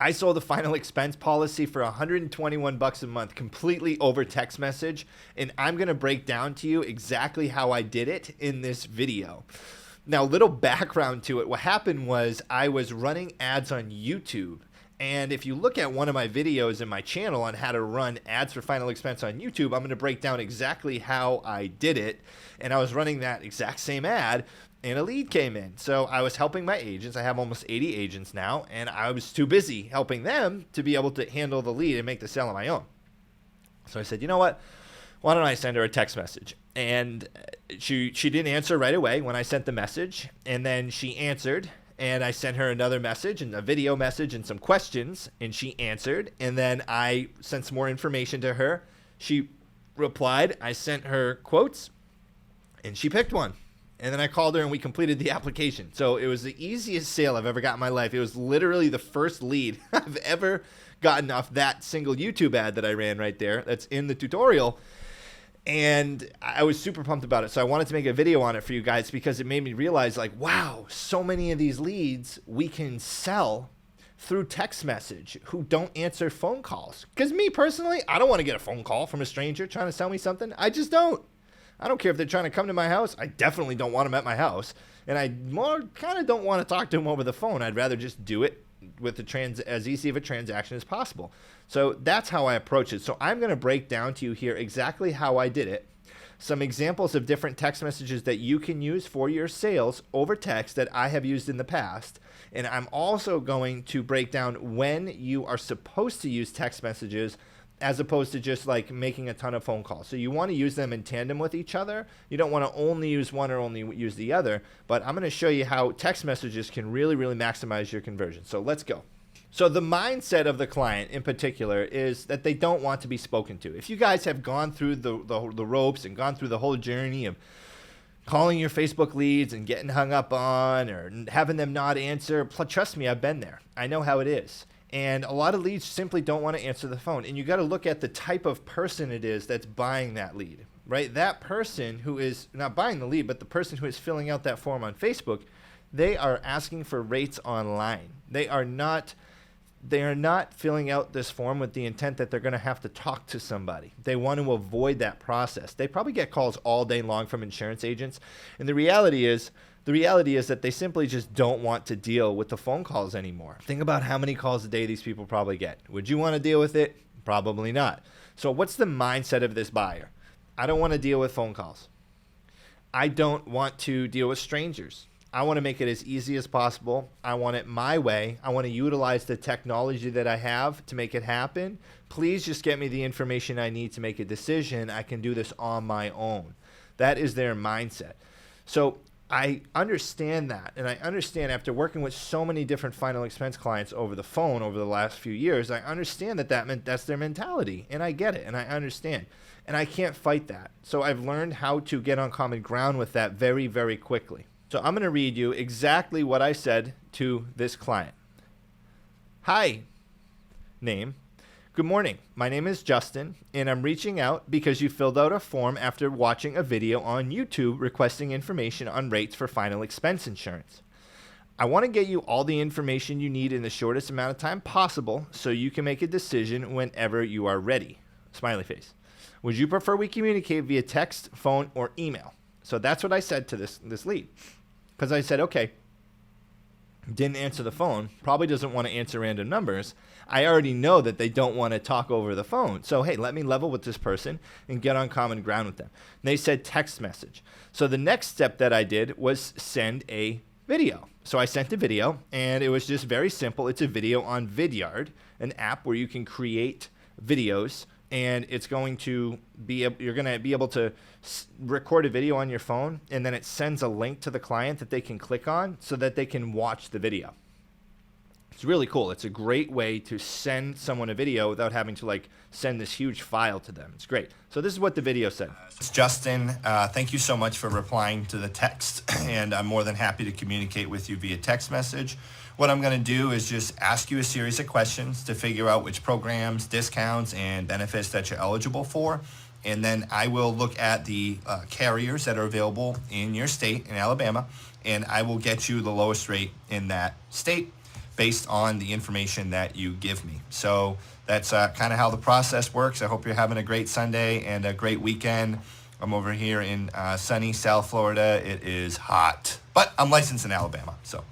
I sold a final expense policy for $121 a month completely over text message, and I'm going to break down to you exactly how I did it in this video. Now, little background to it. What happened was I was running ads on YouTube. And if you look at one of my videos in my channel on how to run ads for final expense on YouTube, I'm going to break down exactly how I did it. And I was running that exact same ad, and a lead came in. So I was helping my agents. I have almost 80 agents now, and I was too busy helping them to be able to handle the lead and make the sale on my own. So I said, you know what? Why don't I send her a text message? And she didn't answer right away when I sent the message, and then she answered. And I sent her another message and a video message and some questions, and she answered. And then I sent some more information to her. She replied. I sent her quotes, and she picked one. And then I called her, and we completed the application. So it was the easiest sale I've ever got in my life. It was literally the first lead I've ever gotten off that single YouTube ad that I ran right there. That's in the tutorial. And I was super pumped about it. So I wanted to make a video on it for you guys because it made me realize, like, wow, so many of these leads we can sell through text message who don't answer phone calls. Because me personally, I don't want to get a phone call from a stranger trying to sell me something. I just don't. I don't care if they're trying to come to my house. I definitely don't want them at my house. And I more kind of don't want to talk to them over the phone. I'd rather just do it with as easy of a transaction as possible. So that's how I approach it. So I'm going to break down to you here exactly how I did it, some examples of different text messages that you can use for your sales over text that I have used in the past. And I'm also going to break down when you are supposed to use text messages as opposed to just like making a ton of phone calls. So you want to use them in tandem with each other. You don't want to only use one or only use the other, but I'm going to show you how text messages can really, really maximize your conversion. So let's go. So the mindset of the client in particular is that they don't want to be spoken to. If you guys have gone through the ropes and gone through the whole journey of calling your Facebook leads and getting hung up on or having them not answer, trust me, I've been there. I know how it is. And a lot of leads simply don't want to answer the phone. And you got to look at the type of person it is that's buying that lead, right? That person who is not buying the lead, but the person who is filling out that form on Facebook, they are asking for rates online. They are not filling out this form with the intent that they're going to have to talk to somebody. They want to avoid that process. They probably get calls all day long from insurance agents. And the reality is that they simply just don't want to deal with the phone calls anymore. Think about how many calls a day these people probably get. Would you want to deal with it? Probably not. So what's the mindset of this buyer? I don't want to deal with phone calls. I don't want to deal with strangers. I want to make it as easy as possible. I want it my way. I want to utilize the technology that I have to make it happen. Please just get me the information I need to make a decision. I can do this on my own. That is their mindset. So I understand that, and I understand after working with so many different final expense clients over the phone over the last few years, I understand that's their mentality, and I get it, and I understand, and I can't fight that. So I've learned how to get on common ground with that very, very quickly. So I'm going to read you exactly what I said to this client. Hi, name. Good morning. My name is Justin, and I'm reaching out because you filled out a form after watching a video on YouTube requesting information on rates for final expense insurance. I want to get you all the information you need in the shortest amount of time possible so you can make a decision whenever you are ready. Smiley face. Would you prefer we communicate via text, phone, or email? So that's what I said to this lead. Because I said, okay, didn't answer the phone, probably doesn't want to answer random numbers. I already know that they don't want to talk over the phone. So, hey, let me level with this person and get on common ground with them. And they said text message. So the next step that I did was send a video. So I sent a video, and it was just very simple. It's a video on Vidyard, an app where you can create videos, and it's going to be you're going to be able to record a video on your phone, and then it sends a link to the client that they can click on so that they can watch the video. It's really cool. It's a great way to send someone a video without having to like send this huge file to them. It's great. So this is what the video said. It's Justin. Thank you so much for replying to the text, and I'm more than happy to communicate with you via text message. What I'm going to do is just ask you a series of questions to figure out which programs, discounts, and benefits that you're eligible for. And then I will look at the carriers that are available in your state, in Alabama, and I will get you the lowest rate in that state based on the information that you give me. So that's kind of how the process works. I hope you're having a great Sunday and a great weekend. I'm over here in sunny South Florida. It is hot, but I'm licensed in Alabama. So,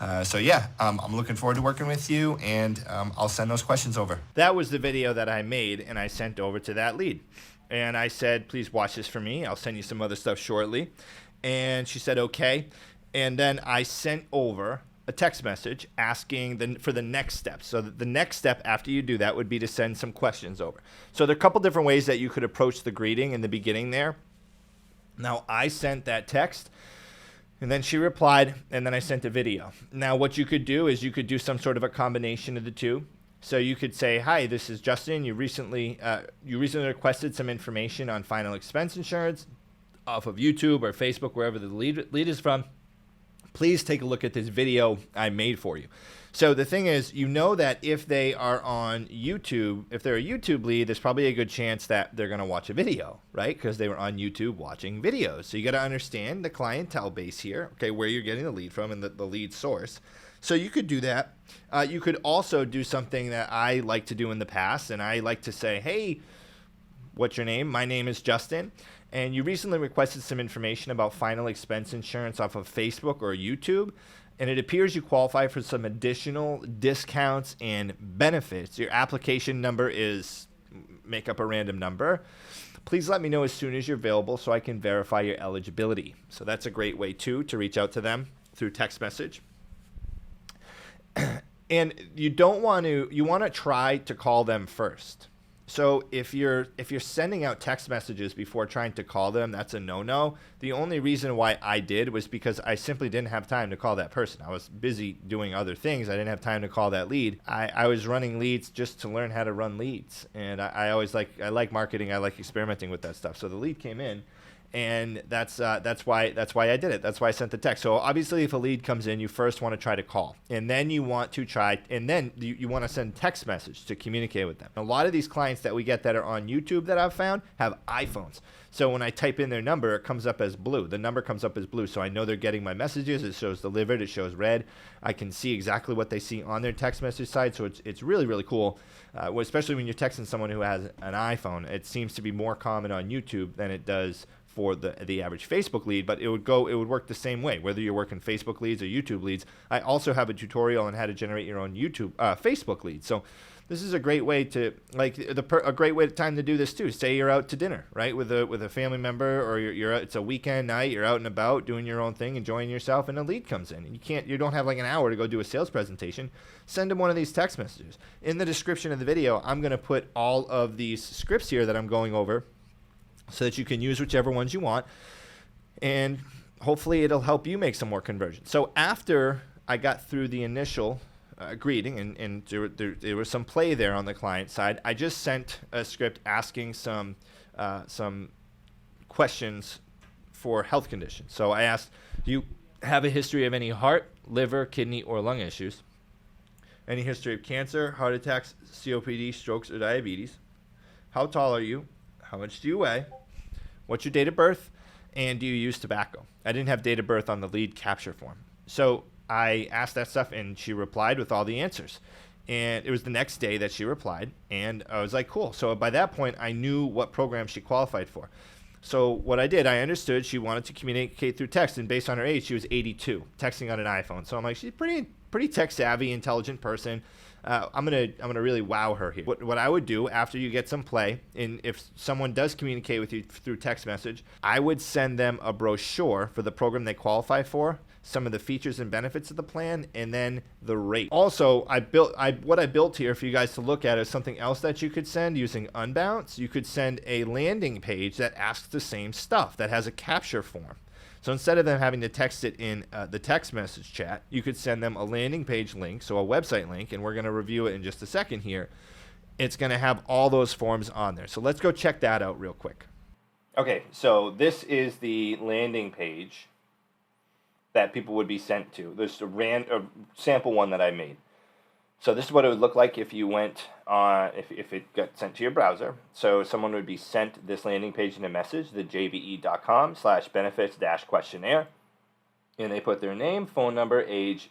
I'm looking forward to working with you, and I'll send those questions over. That was the video that I made and I sent over to that lead. And I said, please watch this for me. I'll send you some other stuff shortly. And she said, okay. And then I sent over a text message asking for the next step. So the next step after you do that would be to send some questions over. So there are a couple different ways that you could approach the greeting in the beginning there. Now, I sent that text, and then she replied, and then I sent a video. Now, what you could do is you could do some sort of a combination of the two. So you could say, hi, this is Justin. You recently requested some information on final expense insurance off of YouTube or Facebook, wherever the lead is from. Please take a look at this video I made for you. So the thing is, you know that if they are on YouTube, if they're a YouTube lead, there's probably a good chance that they're going to watch a video, right? Because they were on YouTube watching videos. So you got to understand the clientele base here, okay, where you're getting the lead from and the lead source. So you could do that. You could also do something that I like to do in the past, and I like to say, hey, what's your name? My name is Justin, and you recently requested some information about final expense insurance off of Facebook or YouTube, and it appears you qualify for some additional discounts and benefits. Your application number is, make up a random number. Please let me know as soon as you're available so I can verify your eligibility. So that's a great way, too, to reach out to them through text message. And you want to try to call them first. So if you're sending out text messages before trying to call them, that's a no-no. The only reason why I did was because I simply didn't have time to call that person. I was busy doing other things. I didn't have time to call that lead. I was running leads just to learn how to run leads. And I like marketing. I like experimenting with that stuff. So the lead came in. And that's why I did it. That's why I sent the text. So obviously, if a lead comes in, you first want to try to call, and then you want to want to send text message to communicate with them. A lot of these clients that we get that are on YouTube that I've found have iPhones. So when I type in their number, it comes up as blue. The number comes up as blue, so I know they're getting my messages. It shows delivered. It shows read. I can see exactly what they see on their text message side. So it's really, really cool, especially when you're texting someone who has an iPhone. It seems to be more common on YouTube than it does for the average Facebook lead, but it would work the same way, whether you're working Facebook leads or YouTube leads. I also have a tutorial on how to generate your own Facebook lead. So this is a great way to a great time to do this too. Say you're out to dinner, right, with a family member, or it's a weekend night, you're out and about doing your own thing, enjoying yourself, and a lead comes in, and you don't have like an hour to go do a sales presentation. Send them one of these text messages. In the description of the video, I'm going to put all of these scripts here that I'm going over, so that you can use whichever ones you want, and hopefully it'll help you make some more conversions. So after I got through the initial greeting, and there was some play there on the client side, I just sent a script asking some questions for health conditions. So I asked, do you have a history of any heart, liver, kidney, or lung issues? Any history of cancer, heart attacks, COPD, strokes, or diabetes? How tall are you? How much do you weigh? What's your date of birth? And do you use tobacco? I didn't have date of birth on the lead capture form. So I asked that stuff, and she replied with all the answers. And it was the next day that she replied, and I was like, cool. So by that point, I knew what program she qualified for. So what I did, I understood she wanted to communicate through text, and based on her age, she was 82, texting on an iPhone. So I'm like, she's a pretty tech-savvy, intelligent person. I'm gonna really wow her here. What I would do after you get some play, and if someone does communicate with you through text message, I would send them a brochure for the program they qualify for, some of the features and benefits of the plan, and then the rate. Also, what I built here for you guys to look at is something else that you could send using Unbounce. You could send a landing page that asks the same stuff, that has a capture form. So instead of them having to text it in the text message chat, you could send them a landing page link, so a website link, and we're going to review it in just a second here. It's going to have all those forms on there. So let's go check that out real quick. Okay, so this is the landing page that people would be sent to. There's a sample one that I made. So this is what it would look like if you went on, if it got sent to your browser. So someone would be sent this landing page in a message, the jbe.com/benefits-questionnaire. And they put their name, phone number, age,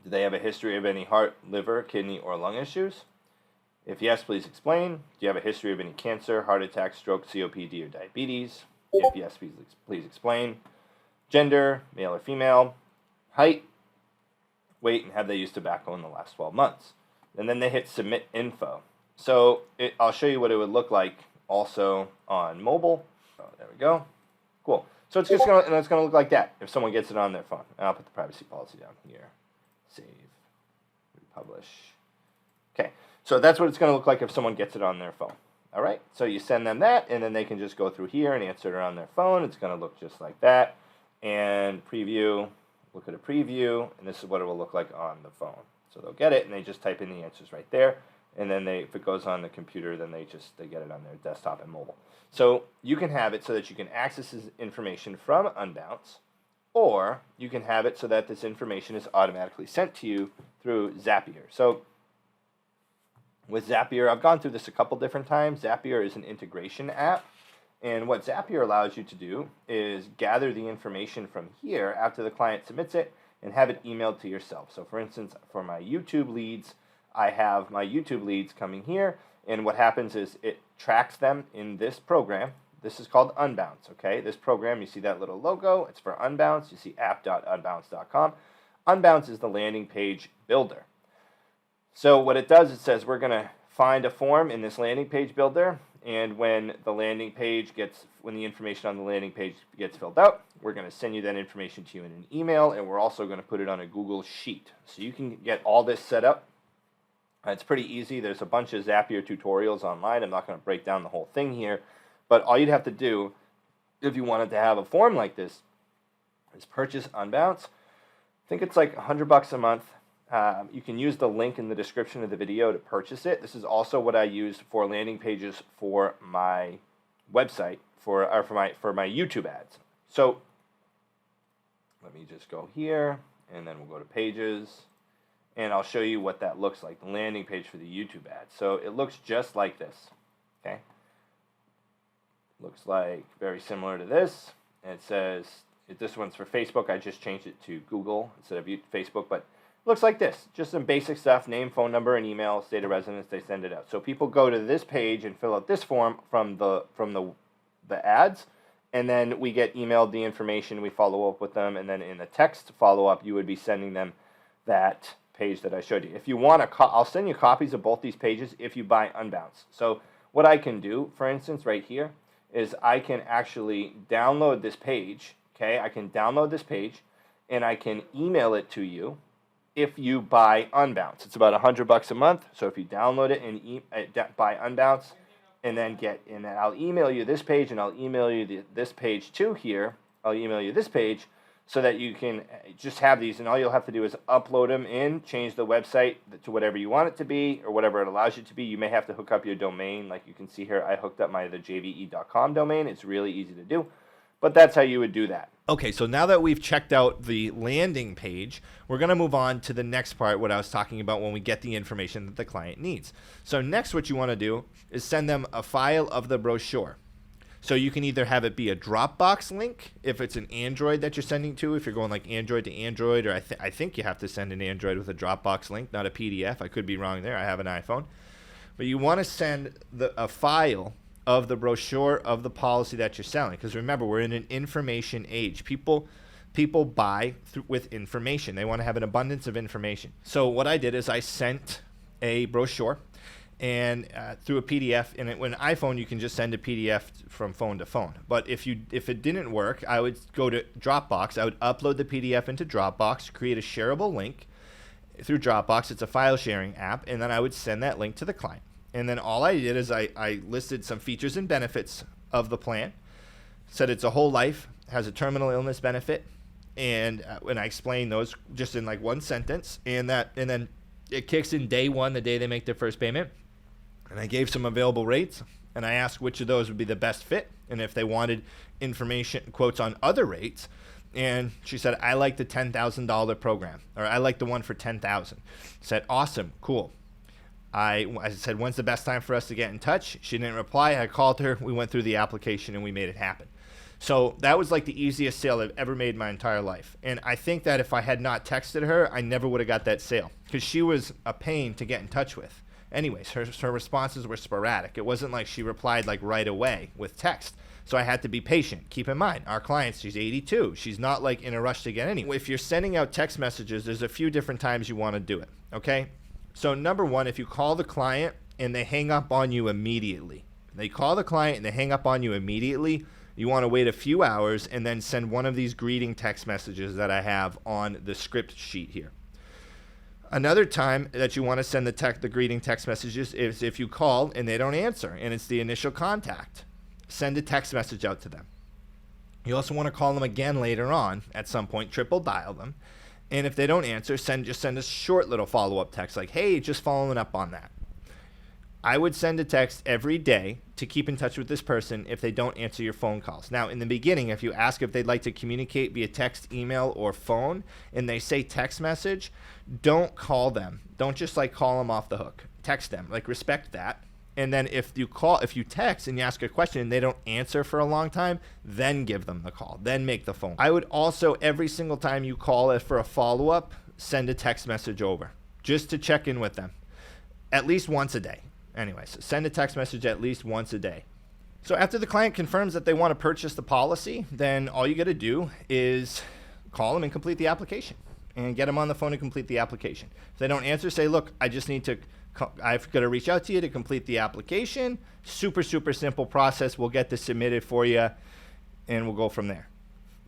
Do they have a history of any heart, liver, kidney, or lung issues? If yes, please explain. Do you have a history of any cancer, heart attack, stroke, COPD, or diabetes? If yes, please explain. Gender, male or female. Height, weight, and have they used tobacco in the last 12 months? And then they hit submit info. So I'll show you what it would look like also on mobile. Oh, there we go. Cool. So it's just gonna look like that if someone gets it on their phone. And I'll put the privacy policy down here. Save. Republish. Okay. So that's what it's going to look like if someone gets it on their phone. All right. So you send them that, and then they can just go through here and answer it on their phone. It's going to look just like that. And preview. Look at a preview, and this is what it will look like on the phone. So they'll get it, and they just type in the answers right there. And then if it goes on the computer, then they get it on their desktop and mobile. So you can have it so that you can access this information from Unbounce, or you can have it so that this information is automatically sent to you through Zapier. So with Zapier, I've gone through this a couple different times. Zapier is an integration app. And what Zapier allows you to do is gather the information from here after the client submits it and have it emailed to yourself. So for instance, for my YouTube leads, I have my YouTube leads coming here. And what happens is it tracks them in this program. This is called Unbounce, okay? This program, you see that little logo. It's for Unbounce. You see app.unbounce.com. Unbounce is the landing page builder. So what it does, it says we're going to find a form in this landing page builder, and when the information on the landing page gets filled out, we're going to send you that information to you in an email, and we're also going to put it on a Google Sheet. So you can get all this set up. It's pretty easy. There's a bunch of Zapier tutorials online. I'm not going to break down the whole thing here, but all you'd have to do if you wanted to have a form like this is purchase Unbounce. I think it's like $100 a month. You can use the link in the description of the video to purchase it. This is also what I use for landing pages for my website for my YouTube ads. So let me just go here, and then we'll go to pages, and I'll show you what that looks like, the landing page for the YouTube ad. So it looks just like this, okay? Looks like very similar to this. And it says, if this one's for Facebook, I just changed it to Google instead of Facebook, but looks like this, just some basic stuff, name, phone number, and email, state of residence, they send it out. So people go to this page and fill out this form from the ads, and then we get emailed the information, we follow up with them, and then in the text follow-up, you would be sending them that page that I showed you. If you want I'll send you copies of both these pages if you buy Unbounce. So what I can do, for instance, right here, is I can actually download this page, okay? I can download this page, and I can email it to you if you buy Unbounce. It's about $100 a month. So if you download it and buy Unbounce, and then I'll email you this page, and I'll email you this page too here. I'll email you this page so that you can just have these, and all you'll have to do is upload them in, change the website to whatever you want it to be, or whatever it allows you to be. You may have to hook up your domain. Like you can see here, I hooked up the jve.com domain. It's really easy to do. But that's how you would do that. Okay, so now that we've checked out the landing page, we're going to move on to the next part, what I was talking about when we get the information that the client needs. So next what you want to do is send them a file of the brochure. So you can either have it be a Dropbox link, if it's an Android that you're sending to, if you're going like Android to Android, or I think you have to send an Android with a Dropbox link, not a PDF. I could be wrong there. I have an iPhone. But you want to send a file of the brochure of the policy that you're selling, because remember, we're in an information age. People buy with information. They want to have an abundance of information. So what I did is I sent a brochure and through a PDF. And with an iPhone, you can just send a PDF from phone to phone. But if it didn't work, I would go to Dropbox. I would upload the PDF into Dropbox, create a shareable link through Dropbox. It's a file sharing app, and then I would send that link to the client. And then all I did is I listed some features and benefits of the plan, said it's a whole life, has a terminal illness benefit, and when I explained those just in like one sentence, and then it kicks in day one, the day they make their first payment, and I gave some available rates, and I asked which of those would be the best fit, and if they wanted information, quotes on other rates, and she said, I like the $10,000 program, or I like the one for $10,000. Said, awesome, cool. I said, when's the best time for us to get in touch? She didn't reply. I called her. We went through the application, and we made it happen. So that was like the easiest sale I've ever made in my entire life. And I think that if I had not texted her, I never would have got that sale because she was a pain to get in touch with. Anyways, her responses were sporadic. It wasn't like she replied like right away with text. So I had to be patient. Keep in mind, our client, she's 82. She's not like in a rush to get any. If you're sending out text messages, there's a few different times you want to do it, okay? So number one, if you call the client and they hang up on you immediately, you want to wait a few hours and then send one of these greeting text messages that I have on the script sheet here. Another time that you want to send the greeting text messages is if you call and they don't answer and it's the initial contact. Send a text message out to them. You also want to call them again later on at some point, triple dial them. And if they don't answer, just send a short little follow-up text like, hey, just following up on that. I would send a text every day to keep in touch with this person if they don't answer your phone calls. Now, in the beginning, if you ask if they'd like to communicate via text, email, or phone, and they say text message, don't call them. Don't just like call them off the hook. Text them. Like, respect that. And then if you text and you ask a question and they don't answer for a long time, then give them the call. Then make the phone. I would also, every single time you call for a follow-up, send a text message over just to check in with them at least once a day. Anyways, send a text message at least once a day. So after the client confirms that they want to purchase the policy, then all you got to do is call them and complete the application and get them on the phone and complete the application. If they don't answer, say, look, I've got to reach out to you to complete the application. Super, super simple process. We'll get this submitted for you and we'll go from there.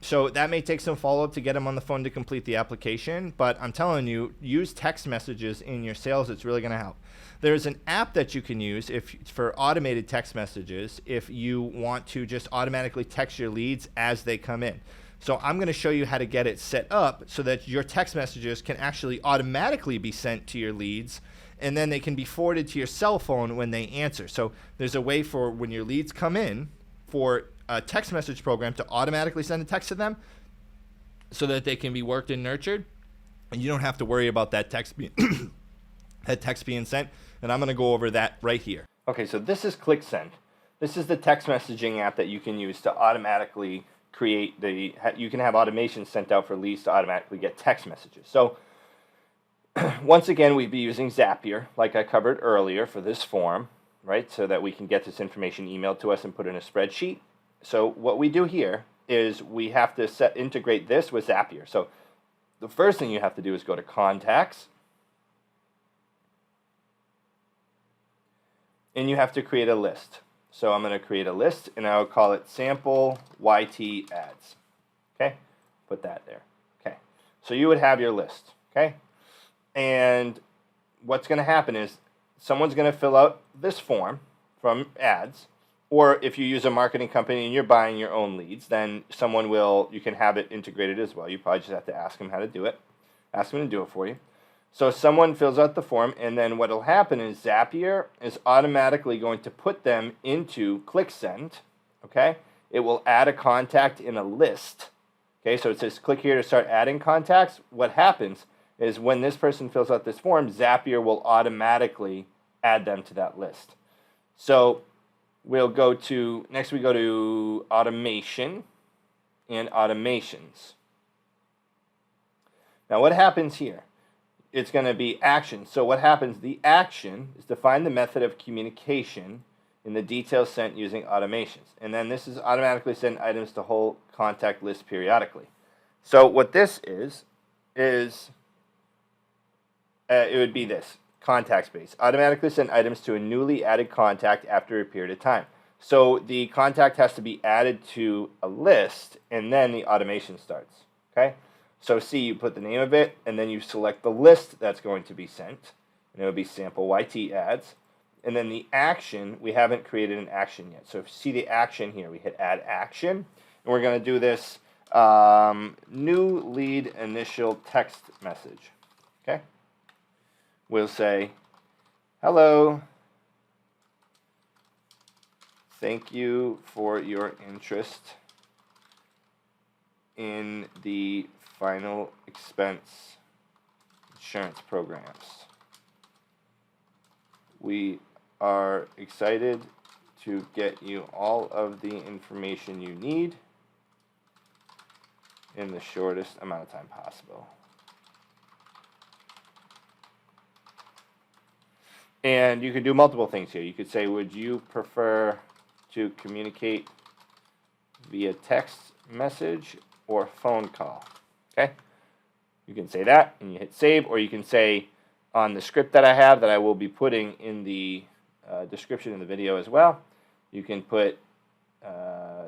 So that may take some follow-up to get them on the phone to complete the application, but I'm telling you, use text messages in your sales. It's really going to help. There's an app that you can use for automated text messages if you want to just automatically text your leads as they come in. So I'm going to show you how to get it set up so that your text messages can actually automatically be sent to your leads, and then they can be forwarded to your cell phone when they answer. So there's a way for when your leads come in for a text message program to automatically send a text to them so that they can be worked and nurtured, and you don't have to worry about that text being sent. And I'm going to go over that right here. Okay, so this is ClickSend. This is the text messaging app that you can use to automatically you can have automation sent out for leads to automatically get text messages. So once again, we'd be using Zapier, like I covered earlier, for this form, right? So that we can get this information emailed to us and put in a spreadsheet. So what we do here is we have to integrate this with Zapier. So the first thing you have to do is go to Contacts, and you have to create a list. So I'm going to create a list, and I'll call it Sample YT Ads. Okay? Put that there. Okay. So you would have your list. Okay? And what's going to happen is someone's going to fill out this form from ads, or if you use a marketing company and you're buying your own leads, then you can have it integrated as well. You probably just have to ask them how to do it. Ask them to do it for you. So someone fills out the form, and then what will happen is Zapier is automatically going to put them into ClickSend, okay? It will add a contact in a list, okay? So it says click here to start adding contacts. What happens is when this person fills out this form, Zapier will automatically add them to that list. So we go to automation and automations. Now what happens here? It's going to be action. So what happens, the action is to find the method of communication in the details sent using automations. And then this is automatically send items to whole contact list periodically. So what this is it would be this, contact space. Automatically send items to a newly added contact after a period of time. So the contact has to be added to a list, and then the automation starts, okay? So see, you put the name of it, and then you select the list that's going to be sent, and it would be Sample YT Ads. And then the action, we haven't created an action yet. So if you see the action here, we hit Add Action, and we're going to do this new lead initial text message, okay? We'll say, hello, thank you for your interest in the final expense insurance programs. We are excited to get you all of the information you need in the shortest amount of time possible. And you could do multiple things here. You could say, would you prefer to communicate via text message or phone call? Okay. You can say that and you hit save, or you can say on the script that I have that I will be putting in the description of the video as well, you can put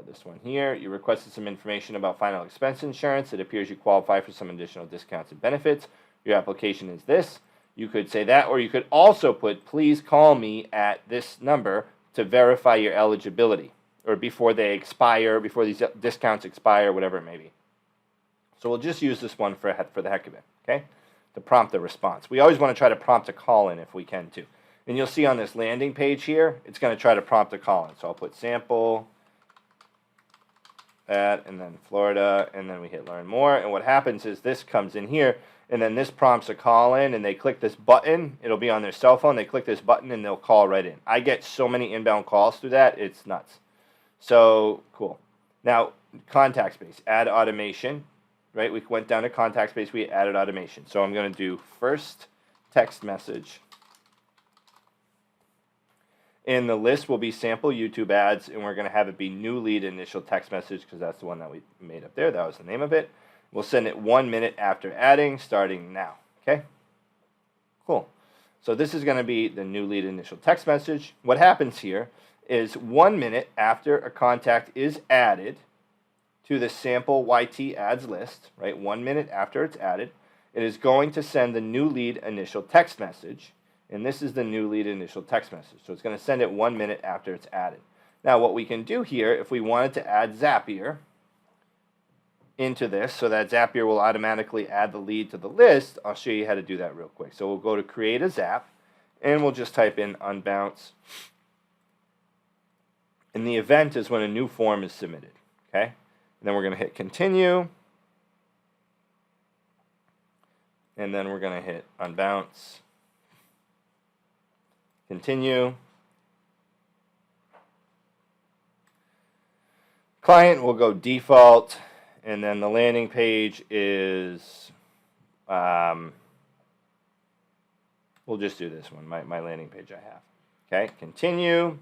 this one here. You requested some information about final expense insurance. It appears you qualify for some additional discounts and benefits. Your application is this. You could say that, or you could also put, please call me at this number to verify your eligibility, or before they expire, before these discounts expire, whatever it may be. So we'll just use this one for the heck of it, okay? To prompt the response. We always want to try to prompt a call in if we can too. And you'll see on this landing page here, it's going to try to prompt a call in. So I'll put sample, that, and then Florida, and then we hit learn more. And what happens is this comes in here, and then this prompts a call in, and they click this button. It'll be on their cell phone. They click this button, and they'll call right in. I get so many inbound calls through that, it's nuts. So cool. Now, contact space, add automation. Right, we went down to contact space, we added automation. So I'm going to do first text message. In the list will be sample YouTube ads, and we're going to have it be new lead initial text message because that's the one that we made up there. That was the name of it. We'll send it 1 minute after adding, starting now. Okay? Cool. So this is going to be the new lead initial text message. What happens here is 1 minute after a contact is added to the sample YT ads list, right? 1 minute after it's added, it is going to send the new lead initial text message, and this is the new lead initial text message. So it's going to send it 1 minute after it's added. Now what we can do here, if we wanted to add Zapier into this, so that Zapier will automatically add the lead to the list, I'll show you how to do that real quick. So we'll go to create a Zap, and we'll just type in unbounce. And the event is when a new form is submitted, okay? And then we're going to hit continue. And then we're going to hit unbounce. Continue. Client will go default. And then the landing page is, we'll just do this one, my landing page I have. Okay, continue.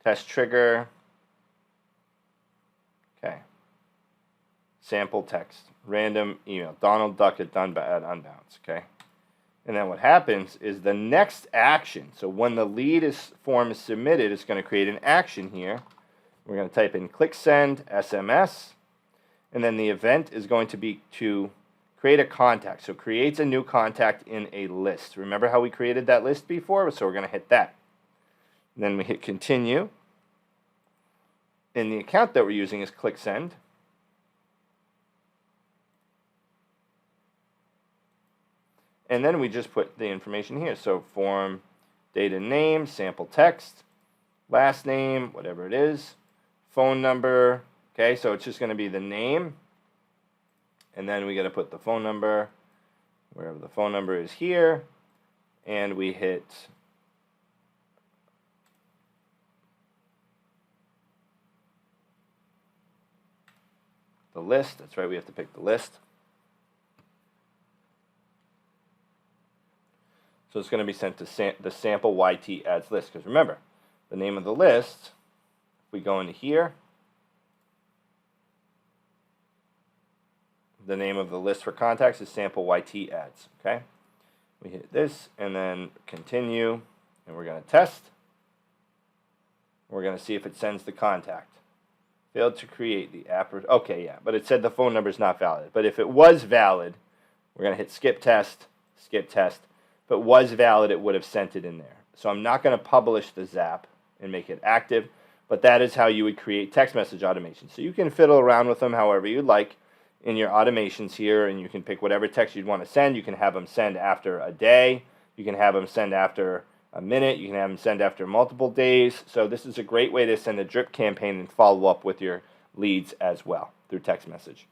Test trigger. Okay. Sample text. Random email. Donald Duck at unbounce. Okay. And then what happens is the next action. So when the lead form is submitted, it's going to create an action here. We're going to type in click send SMS. And then the event is going to be to create a contact. So creates a new contact in a list. Remember how we created that list before? So we're going to hit that. And then we hit continue. And the account that we're using is click send. And then we just put the information here. So form, data, name, sample text, last name, whatever it is, phone number. Okay, so it's just going to be the name. And then we got to put the phone number, wherever the phone number is here. And we hit the list. That's right, we have to pick the list. So it's going to be sent to the sample YT ads list. Because remember, the name of the list, if we go into here, the name of the list for contacts is sample YT ads. Okay? We hit this and then continue, and we're going to test. We're going to see if it sends the contact. Failed to create the app. Okay, yeah, but it said the phone number is not valid. But if it was valid, we're going to hit skip test, skip test. If it was valid, it would have sent it in there. So I'm not going to publish the Zap and make it active, but that is how you would create text message automations. So you can fiddle around with them however you'd like in your automations here, and you can pick whatever text you'd want to send. You can have them send after a day. You can have them send after a minute. You can have them send after multiple days. So this is a great way to send a drip campaign and follow up with your leads as well through text message.